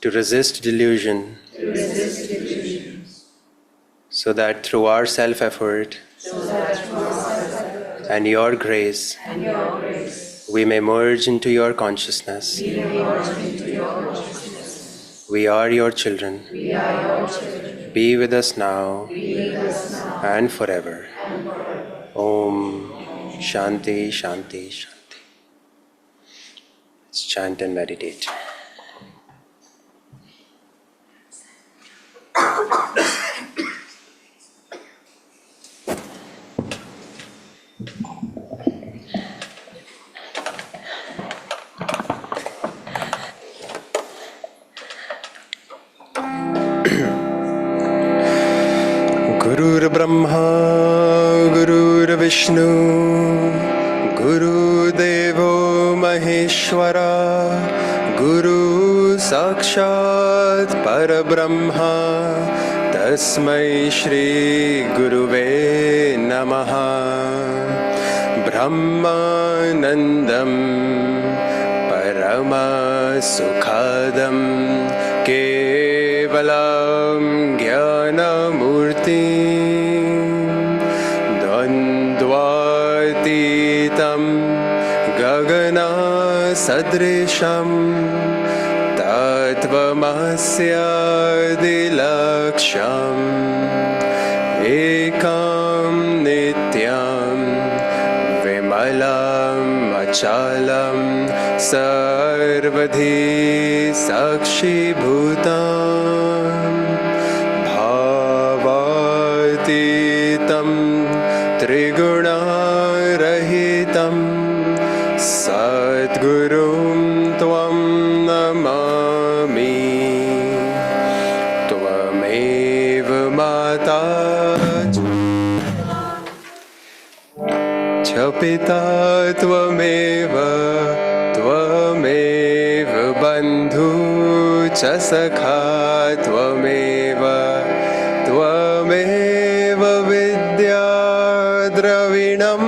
to resist delusion, so that through our self-effort and your grace, we may merge into your consciousness. We are your children. Be with us now and forever. Om Shanti, Shanti, Shanti. Let's chant and meditate. Gurur Brahma, Gurur Vishnu, Guru Devo Maheshwara, Guru Sakshat Parabrahma, Tasmai Shri Guruve Namaha. Brahmanandam Parama Sukhadam Kevalam Jnanamurti Dandvatitam Gagana Sadrisham Tattvamasya Dilaksham Ekam Nityam Vimalam Achalam Sarvadhi Sakshi Bhutam Bhavatitam Triguna Rahitam Satgurum Tvam Namami. Tvameva Mata Chapita Tvameva Tvameva Bandhu Chasakha Tvameva Tvameva Vidya Dravinam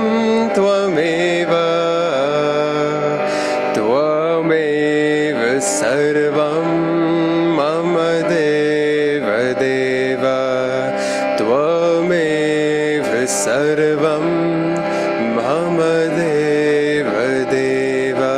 Tvameva Tvameva Sarvam Mama Deva Deva Tvameva Sarvam Mama Deva Deva.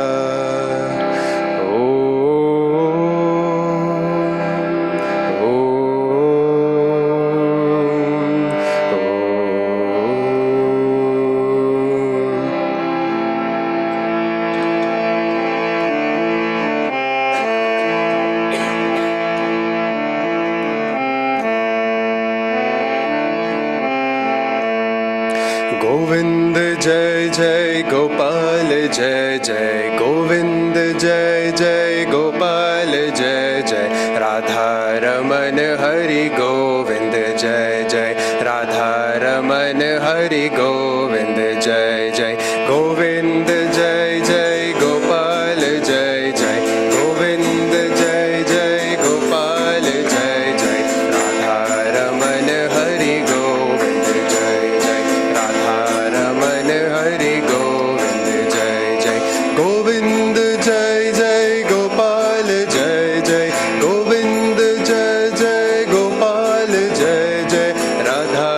Govind Jai Jai Gopal Jai Jai Govind Jai Jai Gopal Jai Jai Radha Raman Hari Govind Jai Jai Radha Raman Hari Govind Jai Jai Govind Jai Jai Gopal Jai Jai Govind Jai Jai Gopal Jai Jai Radha Raman Hari Govind Jai Jai Radha Raman Hari Govind Jai Jai Govind Jai Jai Gopal Jai Jai Govind Jai Jai Gopal Jai Jai Radha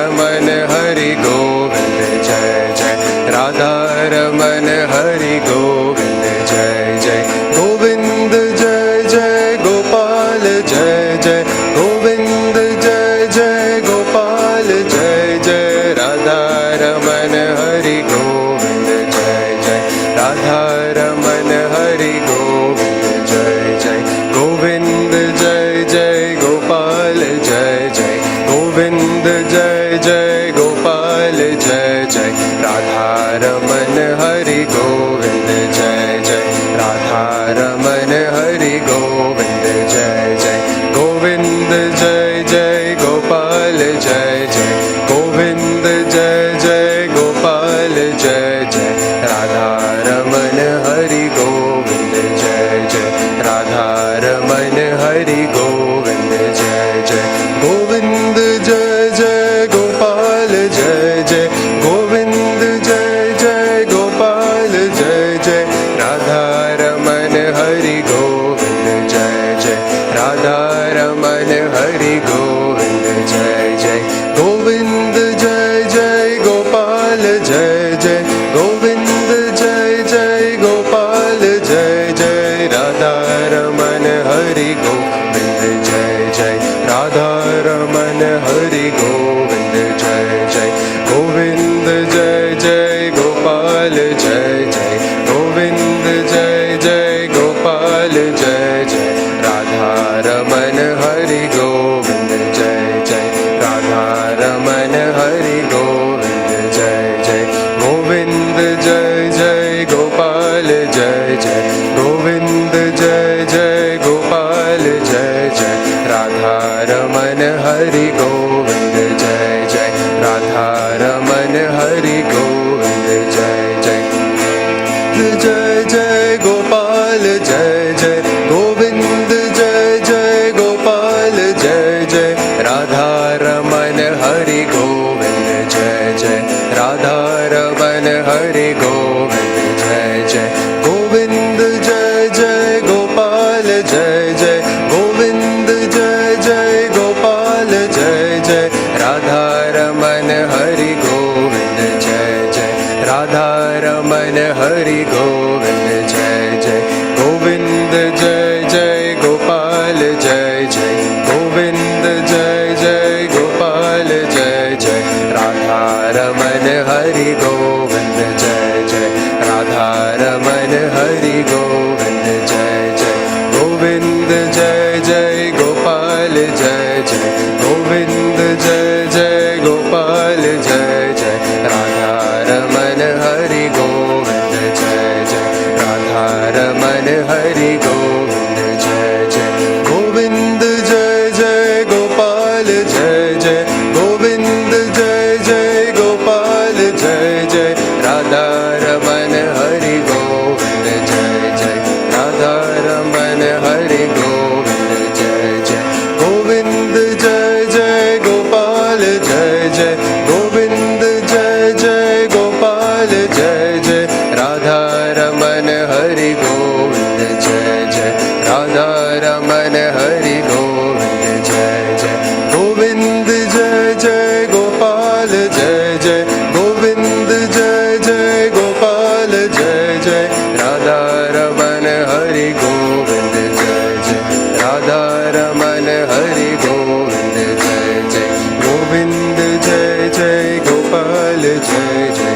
Raman Hari Govind Jai Jai Radha Raman Hari Govind Jai Jai Govind Jai Jai Gopal Jai Jai Govind Jai Jai Gopal Jai Jai Radha Raman Hari Govind Jai Jai Radha Raman Hari Govind Jai Jai Govind Jai Jai Gopal Jai Jai Govind Jai Jai Gopal Jai Jai Radha Raman Hari Govind Jai Jai Radha Raman Hari Govind Jai Jai Govind Jai Jai Gopal Jai Jai Govind Jai Jai Gopal Jai Jai Radha Raman Hari Govind Jai Jai Radha Raman Hari Govind Jai Jai Govind Jai Jai Gopal Jai Jai Govind Jai Jai Gopal Jai Jai Radha Raman Hari Govind Jai Jai Raman Hari Govind Jai Jai Radha Raman Hari Govind Jai Jai Govind Jai Jai Gopal Jai Jai Govind Jai Jai Gopal Jai Jai Radha Raman Hari Govind Jai Jai Radha Raman Hari Govind Jai Jai Govind Jai Jai Gopal Jai Jai Govind Jai Jai Gopal Jai Jai Radha Raman Hari Govind Jai Jai Radha Raman Hari Govind Jai Jai Jai Jai Gopal Jai Jai Govind Jai Jai Gopal Jai Jai Radha Raman Hari Govind Jai Jai Radha Raman Hari Govind Jai Jai Govind Jai Jai Gopal Jai Jai Govind Jai Jai Gopal Jai Jai Radha Raman Hari Govind Jai Jai Radha Raman Hari Govind Jai Jai Govind Jai Jai Gopal Jai Jai Govind Jai Jai Gopal Jai Jai Radha Raman Hari Govind Jai Jai Radha Raman Hari Govind Jai Jai Govind Jai Jai Gopal Jai Jai Govind Jai Jai Gopal Jai Jai Radha Raman Hari Govind Jai Jai Radha Raman Hari Govind Jai Jai Govind Jai Jai Gopal Jai Jai Govind Jai Jai Gopal Jai Jai Radha Raman Hari Govind Jai Jai Radha Raman Hari Govind Jai Jai Govind Jai Jai Gopal Jai Jai Govind Jai Jai Gopal Jai Jai Radha Raman Hari Govind Jai Jai Radha Raman Hari Govind Jai Jai Govind Jai Jai Gopal Jai Jai Govind Jai Jai Gopal Jai Jai Radha Raman Hari Govind Jai Jai Radha Raman Hari Govind Jai Jai Govind Jai Jai Gopal Jai Jai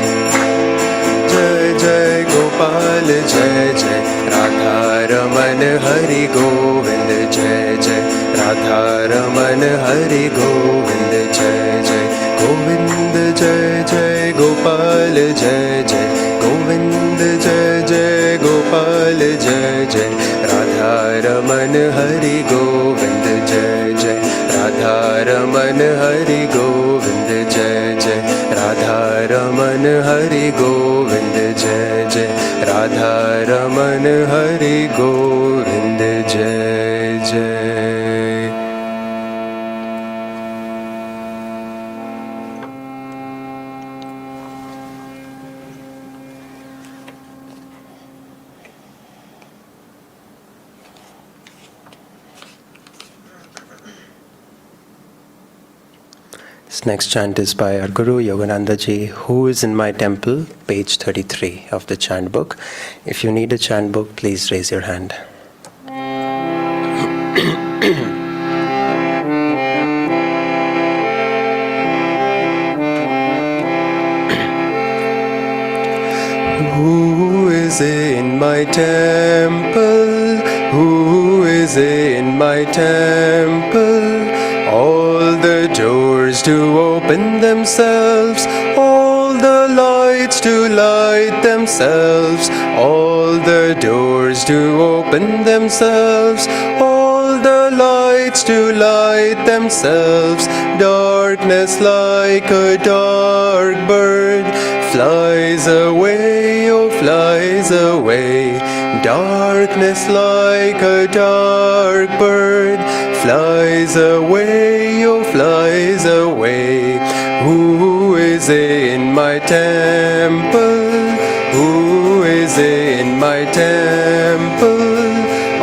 Jai Jai Gopal Jai Jai Radha Raman Hari Govind Jai Jai Radha Raman Hari Govind Jai Jai Govind Jai Jai Gopal Jai Jai Govind Jai Jai Gopal Jai Jai Radha Raman Hari Govind Jai Jai Radha Raman Hari Govind Jai Jai Radha Raman Hari Govind Jai Jai Radha Raman Hari Govind Jai Jai. This next chant is by our Guru Yogananda ji, who is in my temple, page 33 of the chant book. If you need a chant book, please raise your hand. Who is in my temple? Who is in my temple? All the doors to open themselves, all the lights to light themselves, all the doors to open themselves, all the lights to light themselves. Darkness like a dark bird flies away, oh flies away. Darkness like a dark bird flies away, oh flies away. Who is in my temple? Who is in my temple?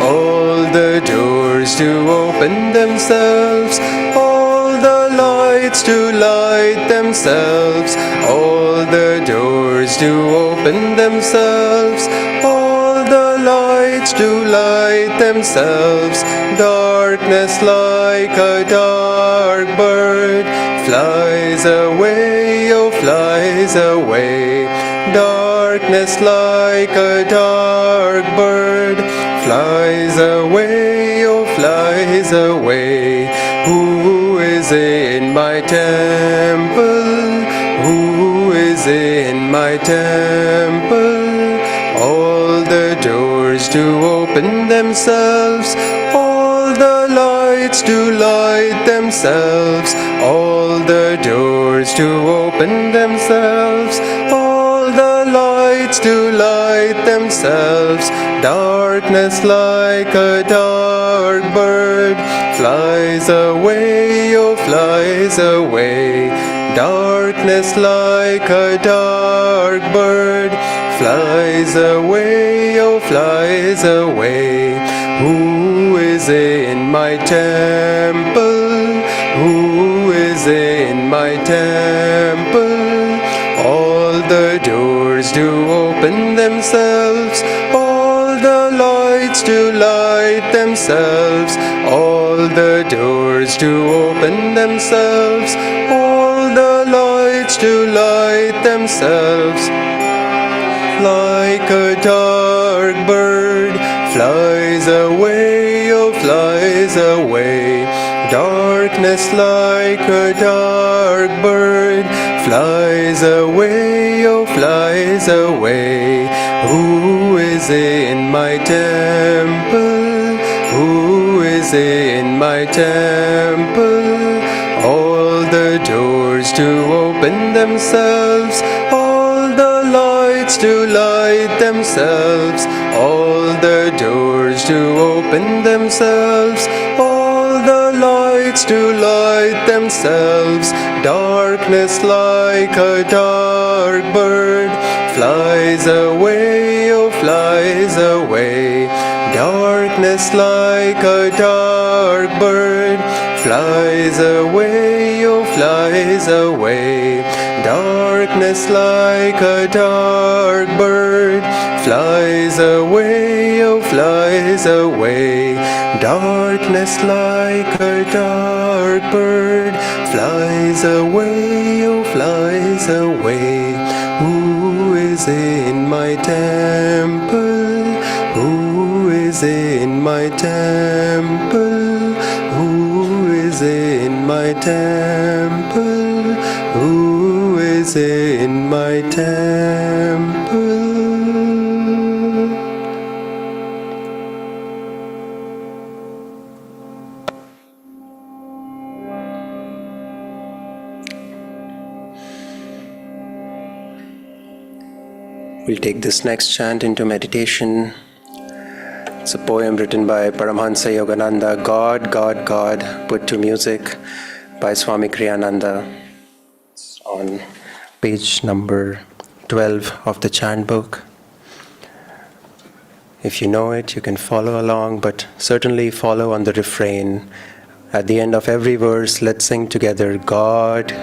All the doors to open themselves, all the lights to light themselves, all the doors to open themselves, all the lights do light themselves. Darkness like a dark bird flies away, oh flies away. Darkness like a dark bird flies away, oh flies away. Who is in my temple? Who is in my temple? All the doors do open themselves. All the lights do light themselves. All the doors do open themselves. All the lights do light themselves. Darkness like a dark bird flies away, oh flies away. Darkness like a dark bird flies away, oh flies away. Who is in my temple? Who is in my temple? All the doors do open themselves. All the lights do light themselves. All the doors do open themselves. All the lights do light themselves. Like a dark bird flies away, oh flies away. Darkness like a dark bird flies away, oh flies away. Who is in my temple? Who is in my temple? All the doors do open themselves. All the lights do light themselves. All the doors do open themselves. All the lights do light themselves. Darkness like a dark bird flies away, oh flies away. Darkness like a dark bird flies away, oh flies away. Darkness like a dark bird flies away, oh flies away. Darkness like a dark bird flies away, oh flies away. Who is in my temple? Who is in my temple? Who is in my temple? Who is in my temple? We'll take this next chant into meditation. It's a poem written by Paramhansa Yogananda, God, God, God, put to music by Swami Kriyananda. It's on page number 12 of the chant book. If you know it, you can follow along, but certainly follow on the refrain. At the end of every verse, let's sing together, God,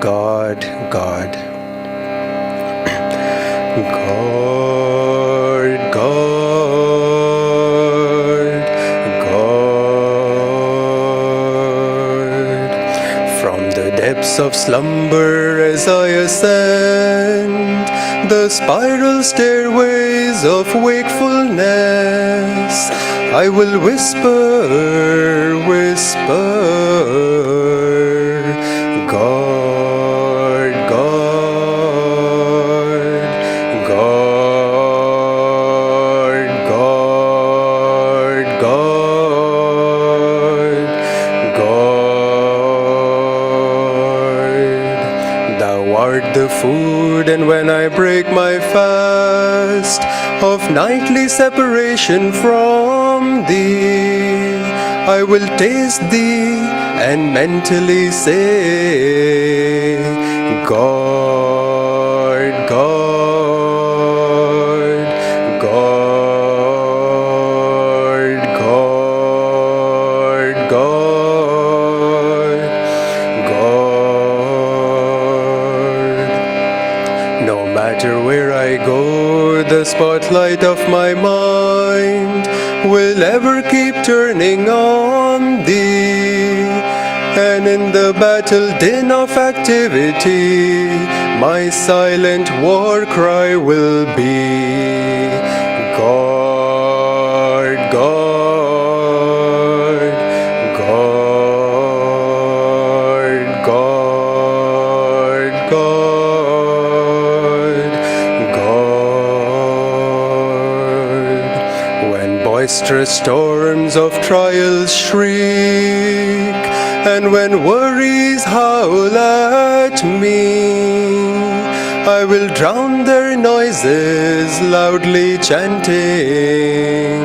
God, God. God, God, God. From the depths of slumber as I ascend the spiral stairways of wakefulness, I will whisper, whisper, God, God, God, God, God, God. Thou art the food, and when I break my fast of nightly separation from Thee, I will taste Thee and mentally say, God, God, God, God, God, God. No matter where I go, the spotlight of my mind will ever keep turning on thee. And in the battle din of activity, my silent war cry will be, God, God, God, God, God, God. When boisterous storms of trials shriek, and when worries howl at me, I will drown their noises, loudly chanting,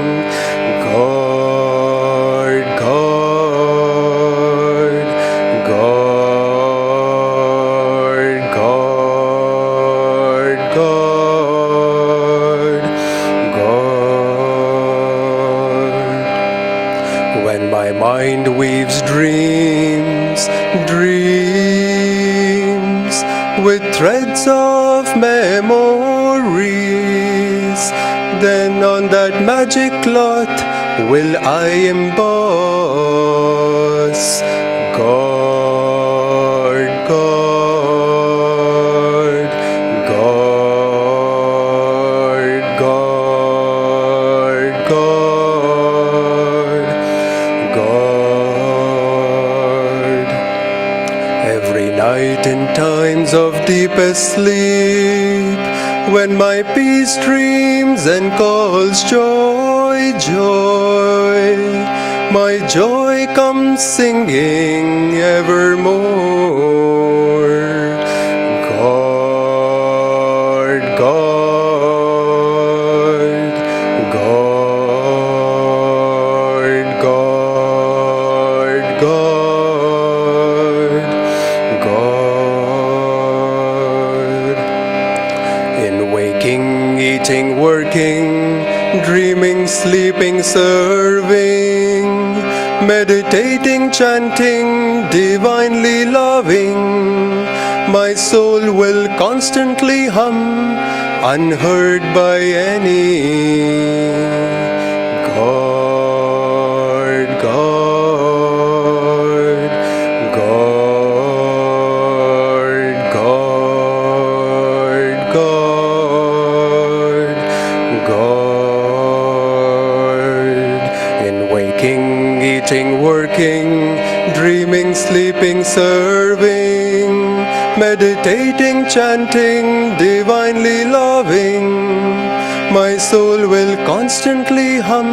God, God, God, God, God, God. When my mind weaves dreams, dreams, with threads of memories, then on that magic cloth will I emboss, God, God, God, God, God, God. Every night in times of deepest sleep, when my peace dreams and calls joy, joy, my joy comes singing evermore, God, God, God, God, God, God. In waking, eating, working, dreaming, sleeping, serving, meditating, chanting, divinely loving, my soul will constantly hum, unheard by any, God, God, God, God, God, God. In waking, eating, working, dreaming, sleeping, serving, meditating, chanting, divinely loving, my soul will constantly hum,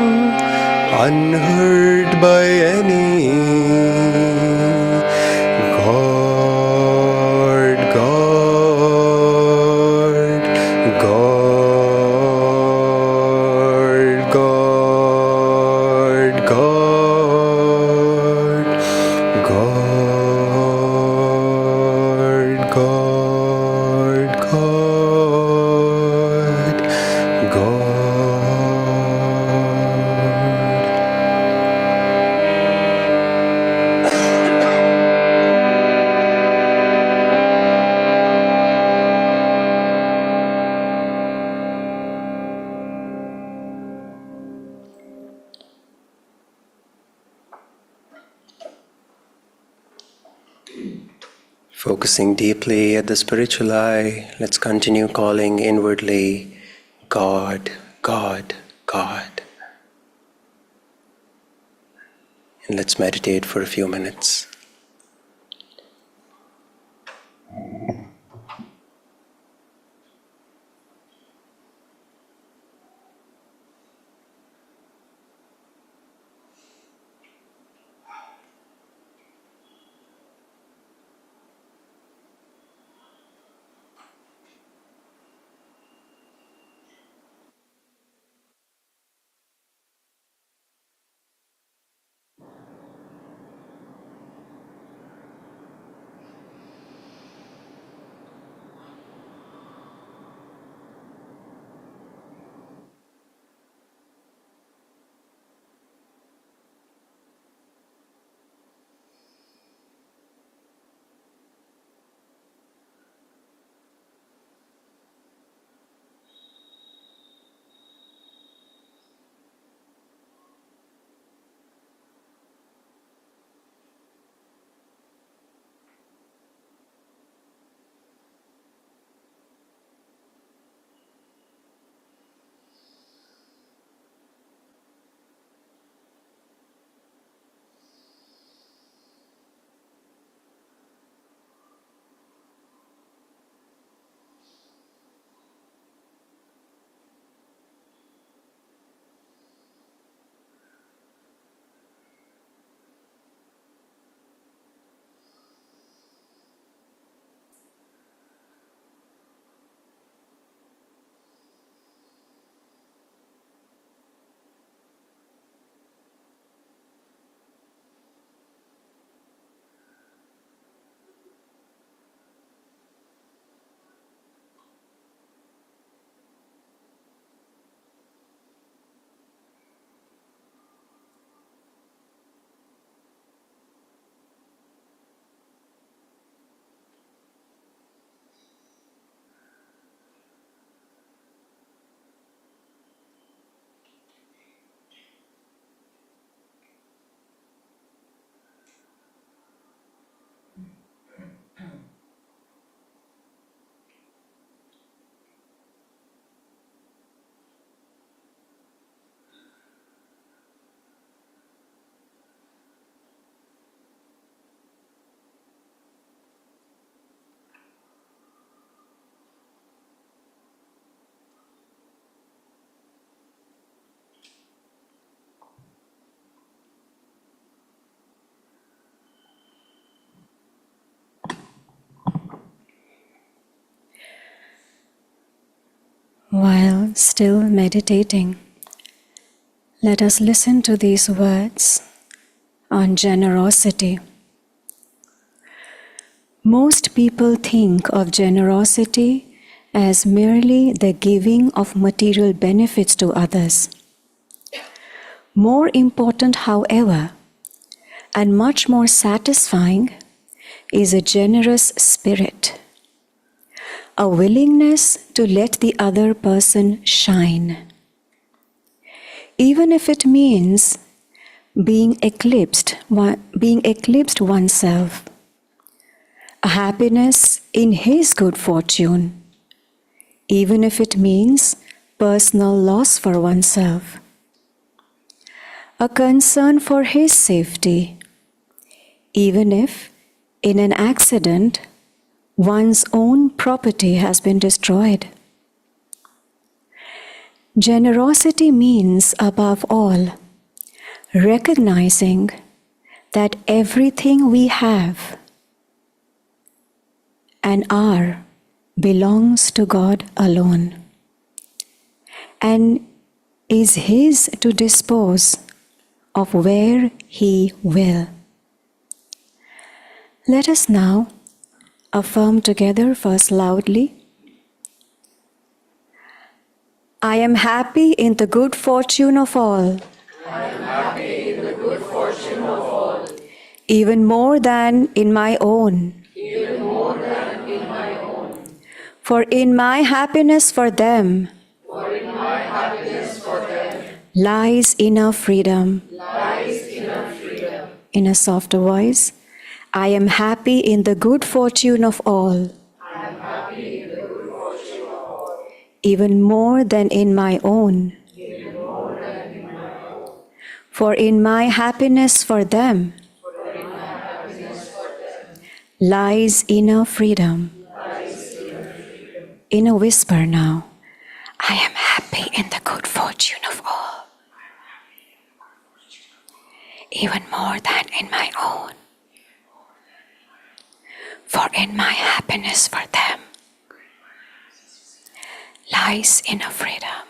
unheard by any, God, God, God, God, God, God, God, God, God. Focusing deeply at the spiritual eye, let's continue calling inwardly, God, God, God. And let's meditate for a few minutes. While still meditating, let us listen to these words on generosity. Most people think of generosity as merely the giving of material benefits to others. More important, however, and much more satisfying, is a generous spirit, a willingness to let the other person shine, even if it means being eclipsed oneself, a happiness in his good fortune, even if it means personal loss for oneself, a concern for his safety, even if in an accident one's own property has been destroyed. Generosity means, above all, recognizing that everything we have and are belongs to God alone and is His to dispose of where He will. Let us now affirm together, first loudly, I am happy in the good fortune of all. I am happy in the good fortune of all. Even more than in my own. Even more than in my own. For in my happiness for them, For in my happiness for them lies inner freedom. lies inner freedom. In a softer voice, I am happy in the good fortune of all. I am happy in the good fortune of all. Even more than in my own. Even more than in my own. For in my happiness for them For in my happiness for them lies inner freedom. lies inner freedom. In a whisper now, I am happy in the good fortune of all. Even more than in my own. For in my happiness for them lies inner freedom.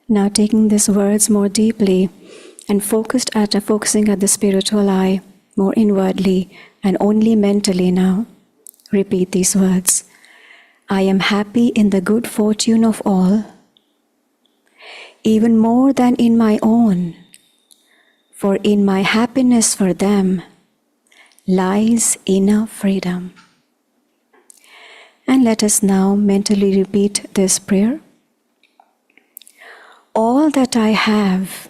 Now taking these words more deeply and focusing at the spiritual eye more inwardly and only mentally now, repeat these words. I am happy in the good fortune of all, even more than in my own, for in my happiness for them lies inner freedom. And let us now mentally repeat this prayer. All that I have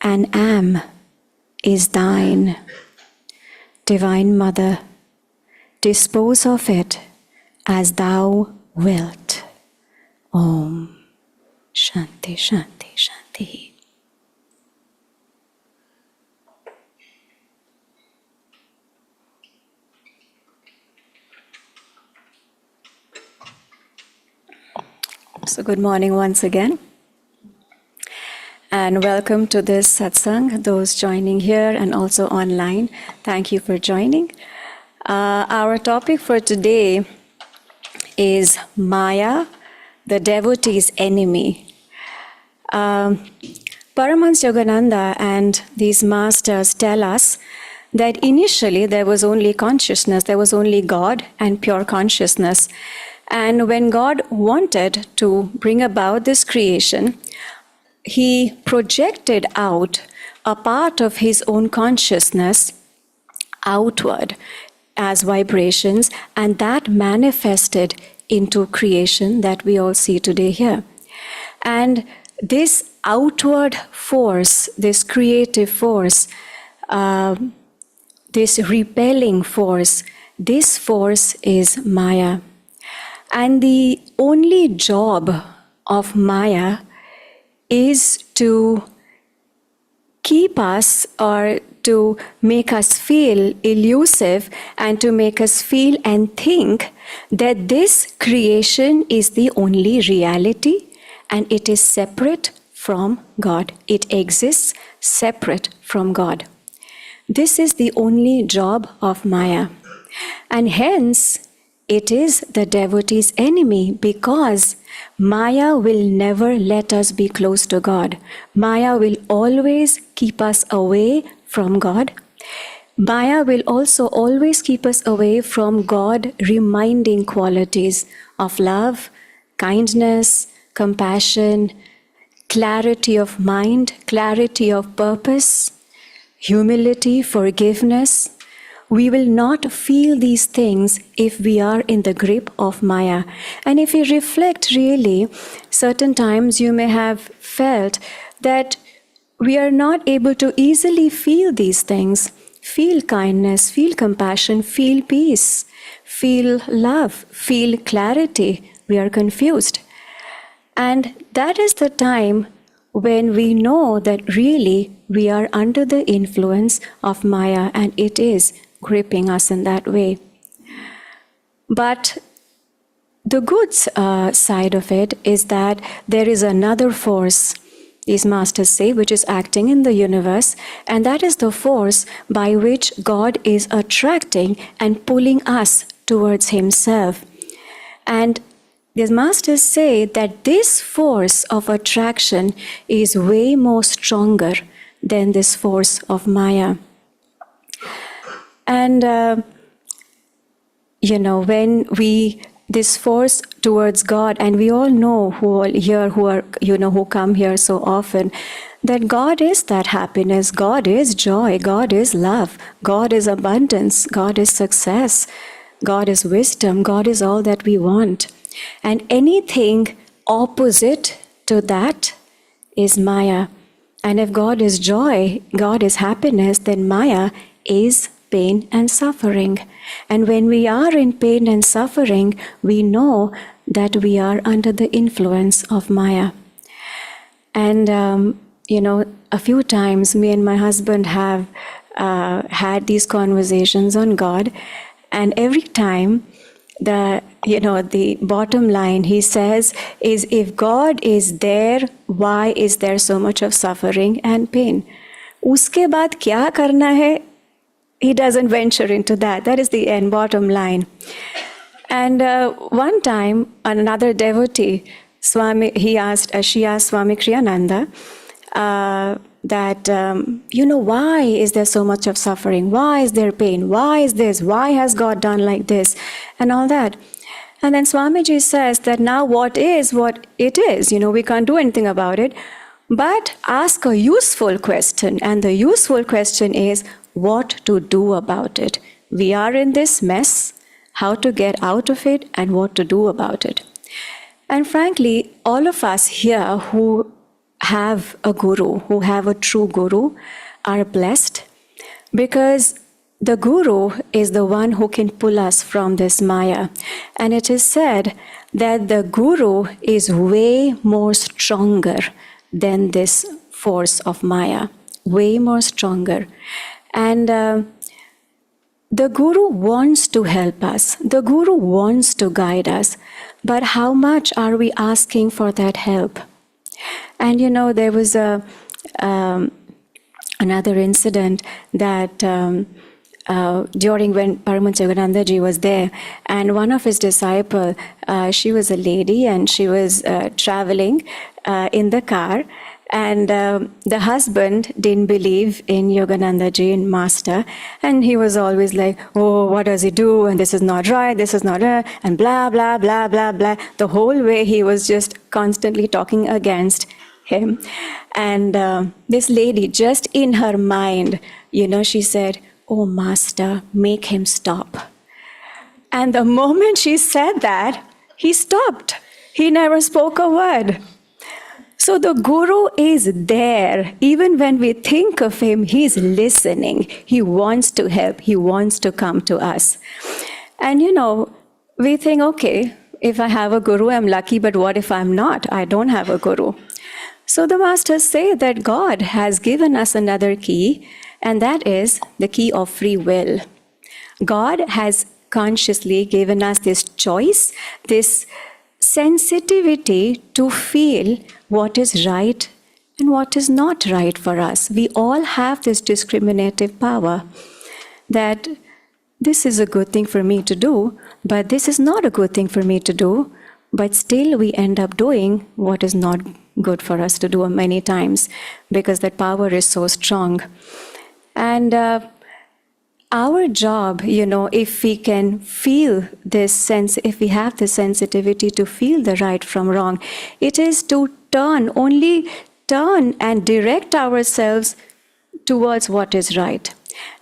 and am is thine. Divine Mother, dispose of it as thou wilt. Om. Shanti, Shanti, Shanti. So good morning once again. And welcome to this satsang, those joining here and also online. Thank you for joining. Our topic for today is Maya, the devotee's enemy. Paramhansa Yogananda and these masters tell us that initially there was only consciousness, there was only God and pure consciousness. And when God wanted to bring about this creation, He projected out a part of His own consciousness outward as vibrations, and that manifested into creation that we all see today here. And this outward force, this creative force, this repelling force, this force is Maya. And the only job of Maya is to keep us or to make us feel elusive and to make us feel and think that this creation is the only reality and it is separate from God. It exists separate from God. This is the only job of Maya. And hence, it is the devotee's enemy, because Maya will never let us be close to God. Maya will always keep us away from God. Maya will also always keep us away from God reminding qualities of love, kindness, compassion, clarity of mind, clarity of purpose, humility, forgiveness. We will not feel these things if we are in the grip of Maya. And if we reflect really, certain times you may have felt that we are not able to easily feel these things. Feel kindness, feel compassion, feel peace, feel love, feel clarity. We are confused. And that is the time when we know that really we are under the influence of Maya, and it is gripping us in that way. But the good side of it is that there is another force, these masters say, which is acting in the universe, and that is the force by which God is attracting and pulling us towards Himself. And these masters say that this force of attraction is way more stronger than this force of Maya. And, when this force towards God, and we all know who come here so often, that God is that happiness, God is joy, God is love, God is abundance, God is success, God is wisdom, God is all that we want. And anything opposite to that is Maya. And if God is joy, God is happiness, then Maya is pain and suffering. And when we are in pain and suffering, we know that we are under the influence of Maya. And, a few times me and my husband have had these conversations on God. And every time the bottom line he says is, if God is there, why is there so much of suffering and pain? Uske baad kya karna hai? He doesn't venture into that. That is the end, bottom line. And one time, another devotee, she asked Swami Kriyananda why is there so much of suffering? Why is there pain? Why is this? Why has God done like this? And all that. And then Swamiji says that now what is what it is. We can't do anything about it. But ask a useful question. And the useful question is, what to do about it. We are in this mess, how to get out of it, and what to do about it. And frankly, all of us here who have a guru, who have a true guru, are blessed, because the guru is the one who can pull us from this Maya. And it is said that the guru is way more stronger than this force of Maya, way more stronger. And the Guru wants to help us. The Guru wants to guide us. But how much are we asking for that help? And there was another incident that during when Paramhansa Yogananda ji was there, and one of his disciples, she was a lady, and she was traveling in the car. And the husband didn't believe in Yogananda ji, in Master. And he was always like, oh, what does he do? And this is not right, this is not right, and blah, blah, blah, blah, blah. The whole way he was just constantly talking against him. And this lady, just in her mind, she said, oh, Master, make him stop. And the moment she said that, he stopped. He never spoke a word. So the Guru is there. Even when we think of him, he's listening. He wants to help. He wants to come to us. And we think, okay, if I have a Guru, I'm lucky, but what if I'm not? I don't have a Guru. So the masters say that God has given us another key, and that is the key of free will. God has consciously given us this choice, this sensitivity to feel what is right and what is not right for us. We all have this discriminative power that this is a good thing for me to do, but this is not a good thing for me to do, but still we end up doing what is not good for us to do many times because that power is so strong. And our job, if we can feel this sense, if we have the sensitivity to feel the right from wrong, it is to only turn and direct ourselves towards what is right.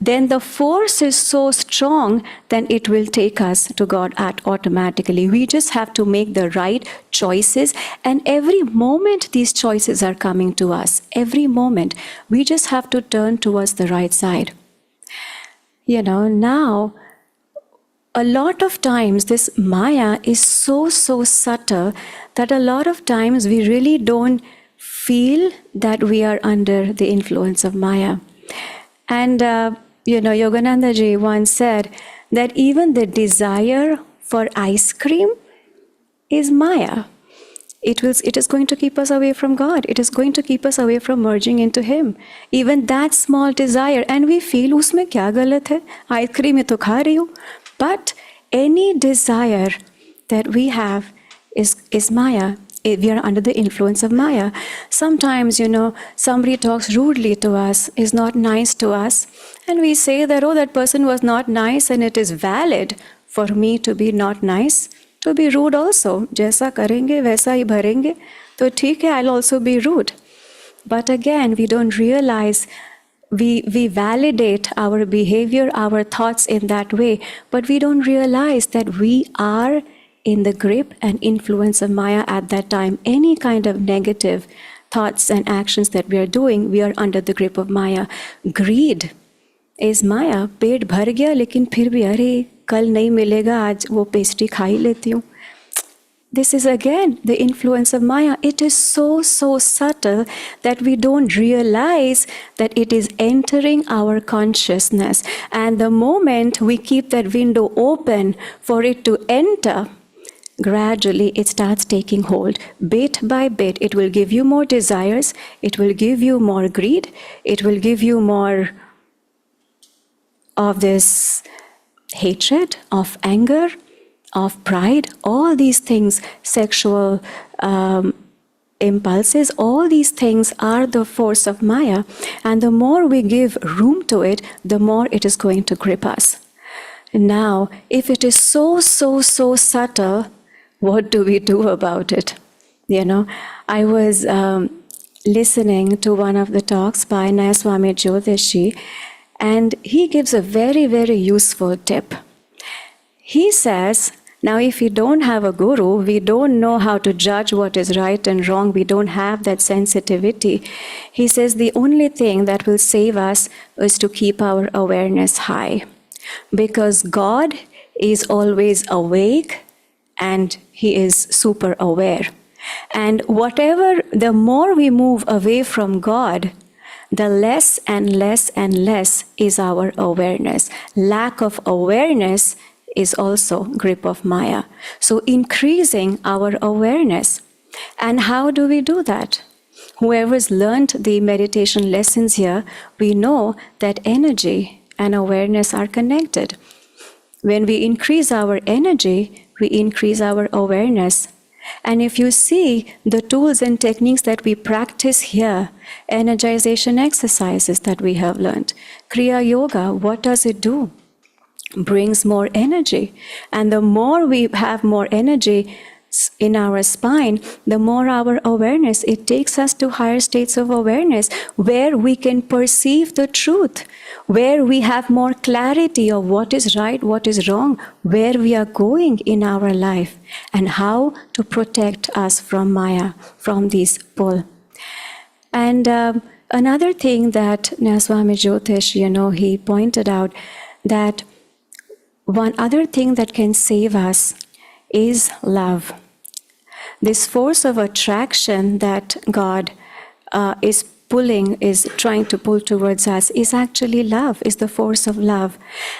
Then the force is so strong, then it will take us to God automatically. We just have to make the right choices, and every moment these choices are coming to us, every moment, we just have to turn towards the right side. Now, a lot of times this Maya is so subtle that a lot of times we really don't feel that we are under the influence of Maya. And, Yogananda ji once said that even the desire for ice cream is Maya. It is going to keep us away from God. It is going to keep us away from merging into Him. Even that small desire, and we feel, उसमें क्या गलत है? Ice cream मैं तो खा रही हूँ. But any desire that we have is Maya. We are under the influence of Maya. Sometimes, somebody talks rudely to us, is not nice to us, and we say that, oh, that person was not nice, and it is valid for me to be not nice. To be rude also. जैसा करेंगे वैसा ही भरेंगे तो ठीक है, I'll also be rude. But again, we don't realize, we validate our behavior, our thoughts in that way, but we don't realize that we are in the grip and influence of Maya at that time. Any kind of negative thoughts and actions that we are doing, we are under the grip of Maya. Greed is Maya. पेट भर गया लेकिन फिर भी अरे कल नहीं मिलेगा, आज वो पेस्ट्री खा ही लेती हूँ. This is again the influence of Maya. It is so subtle that we don't realize that it is entering our consciousness. And the moment we keep that window open for it to enter, gradually it starts taking hold. Bit by bit, it will give you more desires, it will give you more greed, it will give you more of this hatred, of anger, of pride, all these things, sexual impulses, all these things are the force of Maya. And the more we give room to it, the more it is going to grip us. Now, if it is so subtle, what do we do about it? I was listening to one of the talks by Swami Jyotishi, and he gives a very, very useful tip. He says, now if we don't have a guru, we don't know how to judge what is right and wrong, we don't have that sensitivity. He says the only thing that will save us is to keep our awareness high. Because God is always awake and He is super aware. And the more we move away from God, the less and less and less is our awareness. Lack of awareness is also grip of Maya. So increasing our awareness. And how do we do that? Whoever's learned the meditation lessons here, we know that energy and awareness are connected. When we increase our energy, we increase our awareness. And if you see the tools and techniques that we practice here, energization exercises that we have learned, Kriya Yoga, what does it do? Brings more energy. And the more we have more energy in our spine, the more our awareness, it takes us to higher states of awareness where we can perceive the truth, where we have more clarity of what is right, what is wrong, where we are going in our life, and how to protect us from Maya, from this pull. And another thing that Swami Jyotish, he pointed out that one other thing that can save us is love. This force of attraction that God is trying to pull towards us is actually love, is the force of love.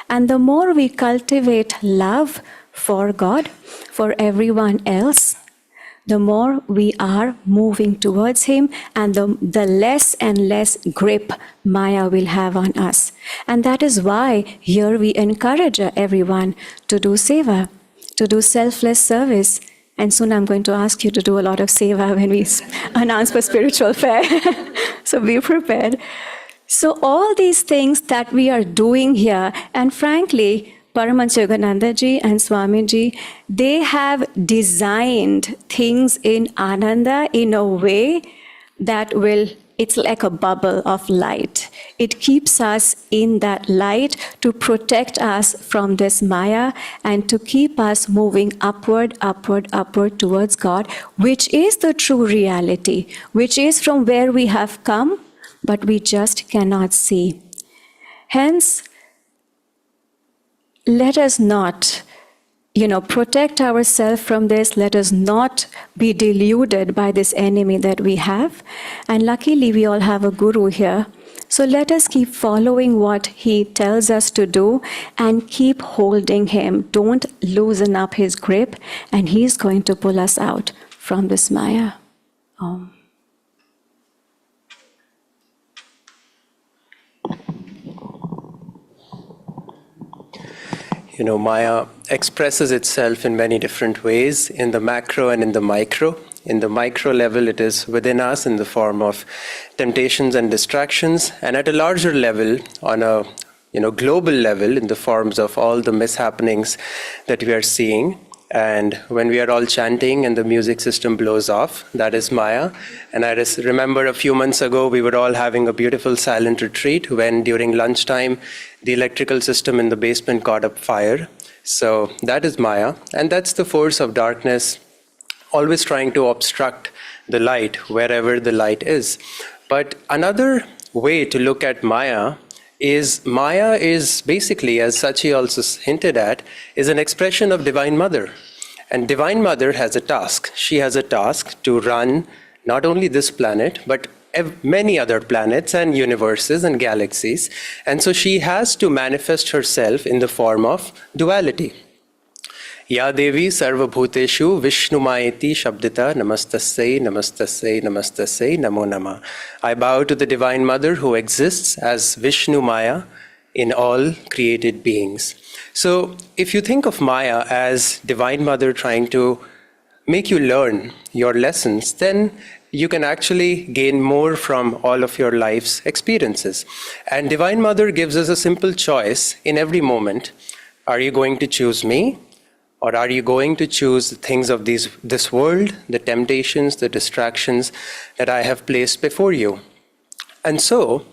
And the more we cultivate love for God, for everyone else, the more we are moving towards him, and the less and less grip Maya will have on us. And that is why here we encourage everyone to do seva, to do selfless service. And soon I'm going to ask you to do a lot of seva when we announce for spiritual fair. So be prepared. So all these things that we are doing here, and frankly, Paramhansa Yogananda ji and Swamiji, they have designed things in Ananda in a way that it's like a bubble of light. It keeps us in that light to protect us from this Maya and to keep us moving upward, upward, upward towards God, which is the true reality, which is from where we have come, but we just cannot see. Hence, let us not, protect ourselves from this. Let us not be deluded by this enemy that we have. And luckily, we all have a guru here. So let us keep following what he tells us to do and keep holding him. Don't loosen up his grip, and he's going to pull us out from this Maya. Om. Maya expresses itself in many different ways, in the macro and in the micro. In the micro level, it is within us in the form of temptations and distractions, and at a larger level, on a global level, in the forms of all the mishappenings that we are seeing. And when we are all chanting and the music system blows off, that is Maya. And I just remember a few months ago, we were all having a beautiful silent retreat when during lunchtime, the electrical system in the basement caught up fire. So that is Maya. And that's the force of darkness, always trying to obstruct the light wherever the light is. But another way to look at Maya is basically, as Sachi also hinted at, is an expression of Divine Mother. And Divine Mother has a task. She has a task to run not only this planet, but many other planets and universes and galaxies. And so she has to manifest herself in the form of duality. Ya Devi Sarva Bhuteshu Vishnu Maeti Shabdita Namastasai Namastasai Namastasai Namo Nama. I bow to the Divine Mother who exists as Vishnu Maya in all created beings. So if you think of Maya as Divine Mother trying to make you learn your lessons, then you can actually gain more from all of your life's experiences. And Divine Mother gives us a simple choice in every moment. Are you going to choose me? Or are you going to choose the things of this world, the temptations, the distractions that I have placed before you? And so,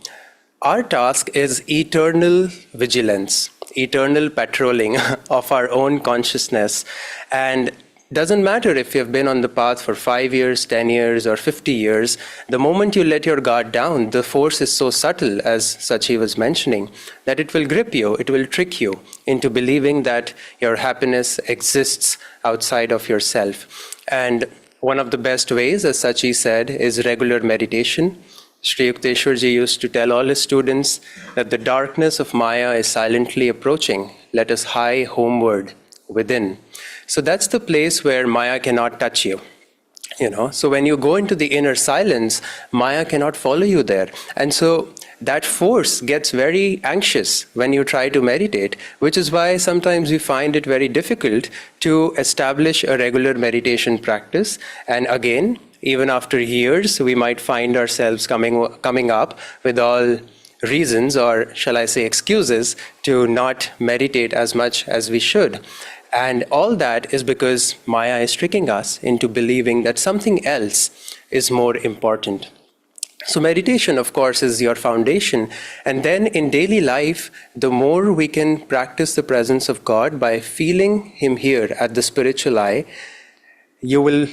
our task is eternal vigilance, eternal patrolling of our own consciousness. And doesn't matter if you've been on the path for 5 years, 10 years, or 50 years, the moment you let your guard down, the force is so subtle, as Sachi was mentioning, that it will grip you, it will trick you into believing that your happiness exists outside of yourself. And one of the best ways, as Sachi said, is regular meditation. Sri Yukteswar Ji used to tell all his students that the darkness of Maya is silently approaching. Let us hie homeward within. So that's the place where Maya cannot touch you. So when you go into the inner silence, Maya cannot follow you there. And so that force gets very anxious when you try to meditate, which is why sometimes we find it very difficult to establish a regular meditation practice. And again, even after years, we might find ourselves coming up with all reasons, or shall I say excuses, to not meditate as much as we should. And all that is because Maya is tricking us into believing that something else is more important. So meditation, of course, is your foundation. And then in daily life, the more we can practice the presence of God by feeling Him here at the spiritual eye, you will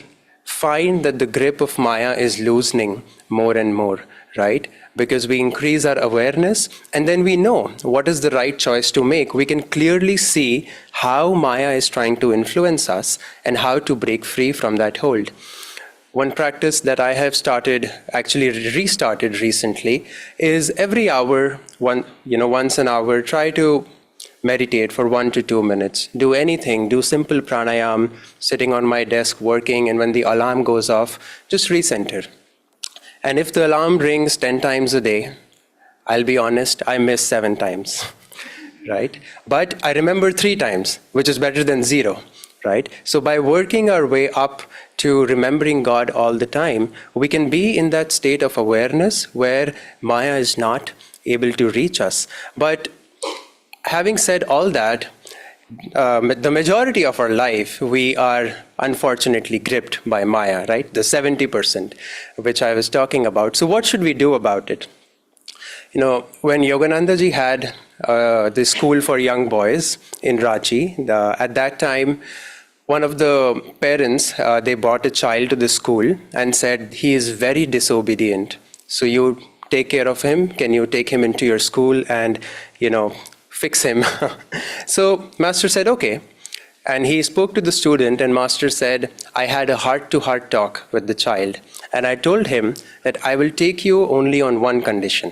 find that the grip of Maya is loosening more and more, right? Because we increase our awareness, and then we know what is the right choice to make. We can clearly see how Maya is trying to influence us and how to break free from that hold. One practice that I have restarted recently, is every hour, once an hour, try to meditate for 1 to 2 minutes. Do anything, do simple pranayam, sitting on my desk working, and when the alarm goes off, just recenter. And if the alarm rings 10 times a day, I'll be honest, I miss 7 times, right? But I remember 3 times, which is better than 0, right? So by working our way up to remembering God all the time, we can be in that state of awareness where Maya is not able to reach us. But having said all that, the majority of our life, we are unfortunately gripped by Maya, right? The 70%, which I was talking about. So what should we do about it? You know, when Yogananda ji had the school for young boys in Ranchi, at that time, one of the parents, they brought a child to the school and said, he is very disobedient. So you take care of him. Can you take him into your school and, fix him? So Master said, okay. And he spoke to the student, and Master said, I had a heart-to-heart talk with the child. And I told him that I will take you only on one condition.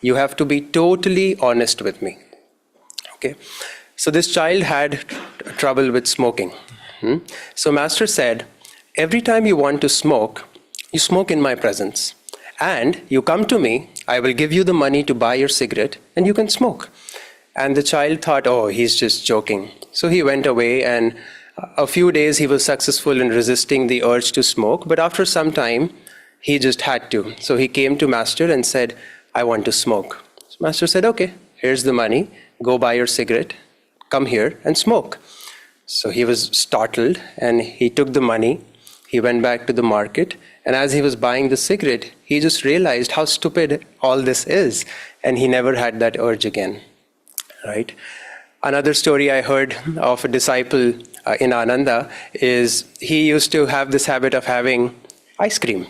You have to be totally honest with me. Okay. So this child had trouble with smoking. So Master said, every time you want to smoke, you smoke in my presence. And you come to me, I will give you the money to buy your cigarette, and you can smoke. And the child thought, oh, he's just joking. So he went away, and a few days he was successful in resisting the urge to smoke. But after some time, he just had to. So he came to Master and said, I want to smoke. So Master said, okay, here's the money. Go buy your cigarette. Come here and smoke. So he was startled, and he took the money. He went back to the market, and as he was buying the cigarette, he just realized how stupid all this is, and he never had that urge again, right? Another story I heard of a disciple in Ananda is he used to have this habit of having ice cream.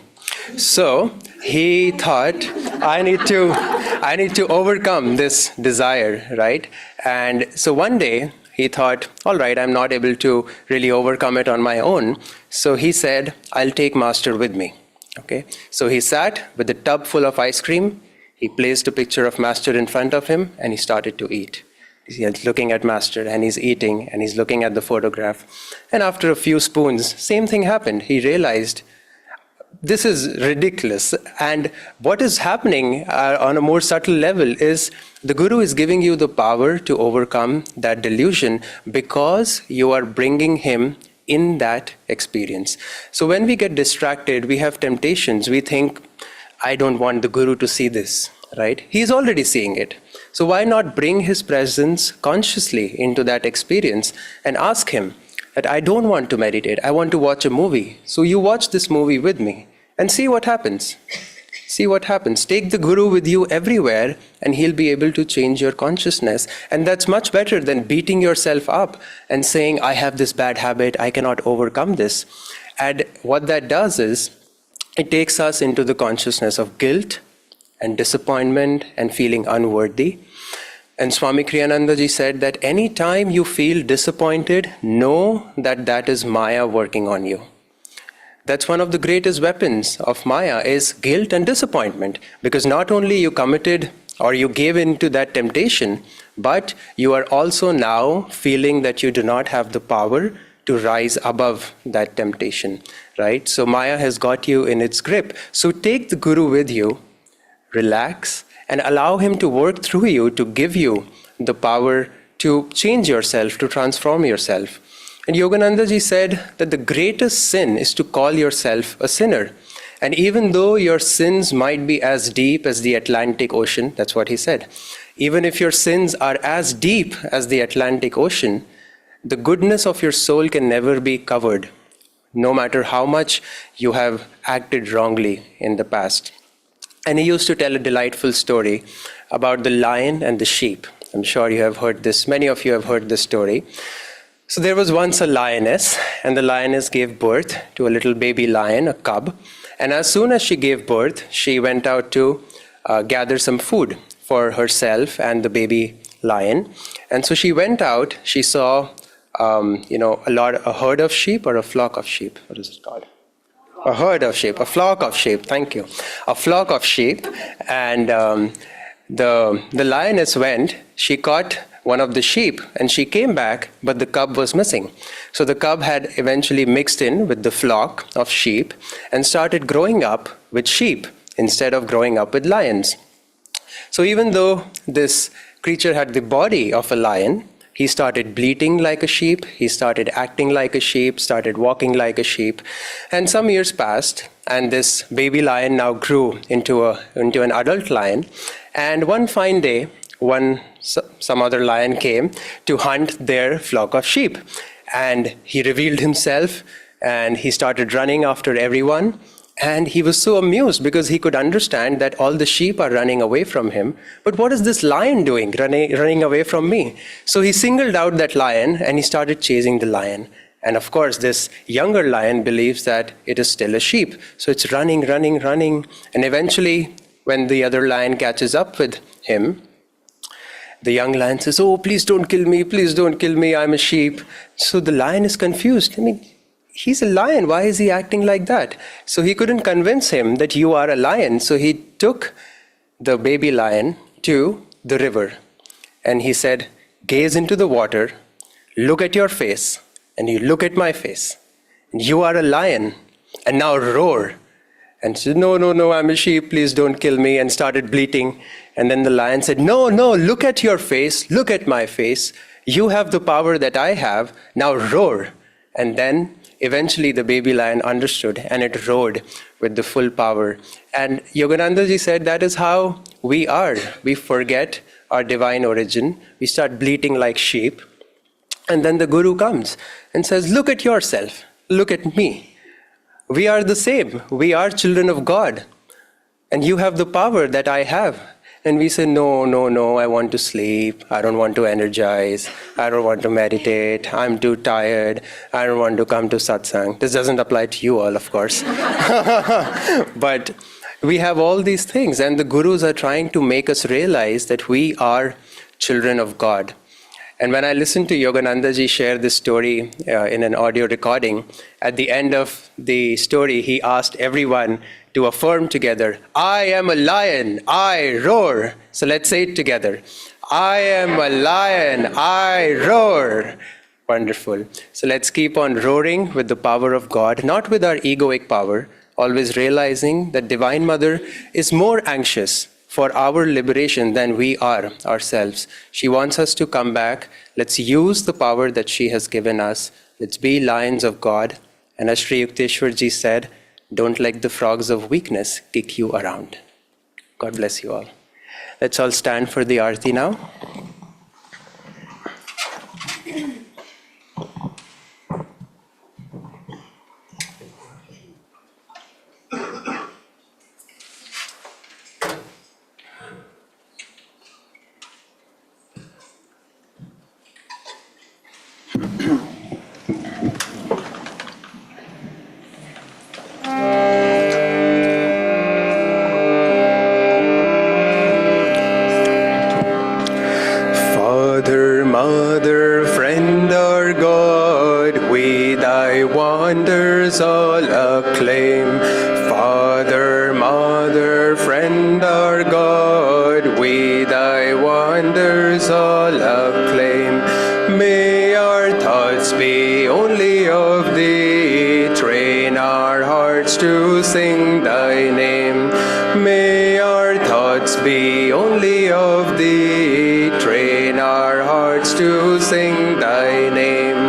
So he thought, I need to overcome this desire, right? And so one day he thought, all right, I'm not able to really overcome it on my own. So he said, I'll take Master with me. Okay. So he sat with a tub full of ice cream. He placed a picture of Master in front of him, and he started to eat. He's looking at Master, and he's eating, and he's looking at the photograph. And after a few spoons, same thing happened. He realized, this is ridiculous. And what is happening on a more subtle level is the Guru is giving you the power to overcome that delusion because you are bringing him in that experience. So when we get distracted, we have temptations. We think, I don't want the Guru to see this, right? He's already seeing it. So why not bring his presence consciously into that experience and ask him that I don't want to meditate, I want to watch a movie. So you watch this movie with me and see what happens. See what happens. Take the Guru with you everywhere, and he'll be able to change your consciousness. And that's much better than beating yourself up and saying, I have this bad habit, I cannot overcome this. And what that does is, it takes us into the consciousness of guilt and disappointment and feeling unworthy. And Swami Kriyananda ji said that any time you feel disappointed, know that that is Maya working on you. That's one of the greatest weapons of Maya is guilt and disappointment. Because not only you committed or you gave in to that temptation, but you are also now feeling that you do not have the power to rise above that temptation, right? So Maya has got you in its grip. So take the Guru with you, relax, and allow him to work through you to give you the power to change yourself, to transform yourself. And Yogananda ji said that the greatest sin is to call yourself a sinner. And even though your sins might be as deep as the Atlantic Ocean, that's what he said, even if your sins are as deep as the Atlantic Ocean, the goodness of your soul can never be covered, no matter how much you have acted wrongly in the past. And he used to tell a delightful story about the lion and the sheep. I'm sure you have heard this. Many of you have heard this story. So there was once a lioness, and the lioness gave birth to a little baby lion, a cub. And as soon as she gave birth, she went out to gather some food for herself and the baby lion. And so she went out. She saw, a herd of sheep or a flock of sheep. What is it called? A herd of sheep, a flock of sheep, thank you. A flock of sheep, and the lioness went, she caught one of the sheep, and she came back, but the cub was missing. So the cub had eventually mixed in with the flock of sheep and started growing up with sheep instead of growing up with lions. So even though this creature had the body of a lion, he started bleating like a sheep, he started acting like a sheep, started walking like a sheep. And some years passed, and this baby lion now grew into an adult lion. And one fine day, some other lion came to hunt their flock of sheep. And he revealed himself, and he started running after everyone. And he was so amused because he could understand that all the sheep are running away from him. But what is this lion doing, running away from me? So he singled out that lion and he started chasing the lion. And of course, this younger lion believes that it is still a sheep. So it's running. And eventually, when the other lion catches up with him, the young lion says, "Oh, please don't kill me, I'm a sheep." So the lion is confused. He's a lion. Why is he acting like that? So he couldn't convince him that you are a lion. So he took the baby lion to the river. And he said, "Gaze into the water, look at your face, and you look at my face. You are a lion, and now roar." And he said, No, I'm a sheep, please don't kill me, and started bleating. And then the lion said, No, look at your face, look at my face. You have the power that I have, now roar. And then eventually the baby lion understood, and it roared with the full power. And Yogananda ji said that is how we are. We forget our divine origin. We start bleating like sheep. And then the guru comes and says, "Look at yourself. Look at me. We are the same. We are children of God. And you have the power that I have." And we say, no, I want to sleep. I don't want to energize. I don't want to meditate. I'm too tired. I don't want to come to satsang. This doesn't apply to you all, of course. But we have all these things, and the gurus are trying to make us realize that we are children of God. And when I listened to Yogananda ji share this story in an audio recording, at the end of the story, he asked everyone to affirm together, "I am a lion, I roar." So let's say it together. I am a lion, I roar. Wonderful. So let's keep on roaring with the power of God, not with our egoic power, always realizing that Divine Mother is more anxious for our liberation than we are ourselves. She wants us to come back. Let's use the power that she has given us. Let's be lions of God. And as Sri Yukteswar ji said, don't let the frogs of weakness kick you around. God bless you all. Let's all stand for the Aarti now. Father, Mother, Friend, our God, we thy wonders all acclaim. Father, Mother, Friend, our God, we thy wonders all acclaim. May our thoughts be only of thee, train our hearts to sing thy name. May our thoughts be only of thee, train our hearts to sing thy name.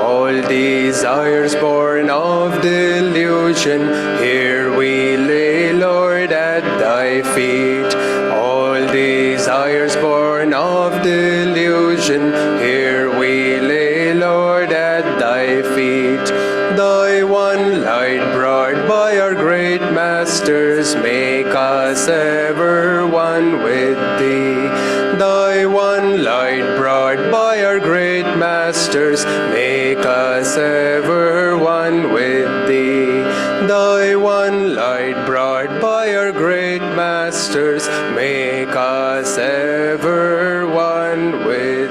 All desires born of delusion, here we lay, Lord, at thy feet. All desires born of delusion, here we lay, Lord, at thy feet. Thy one light brought by our great masters, make us ever one with thee. Thy one light brought by our great masters, make us ever one with thee. Thy one light brought by our great masters, make us ever one with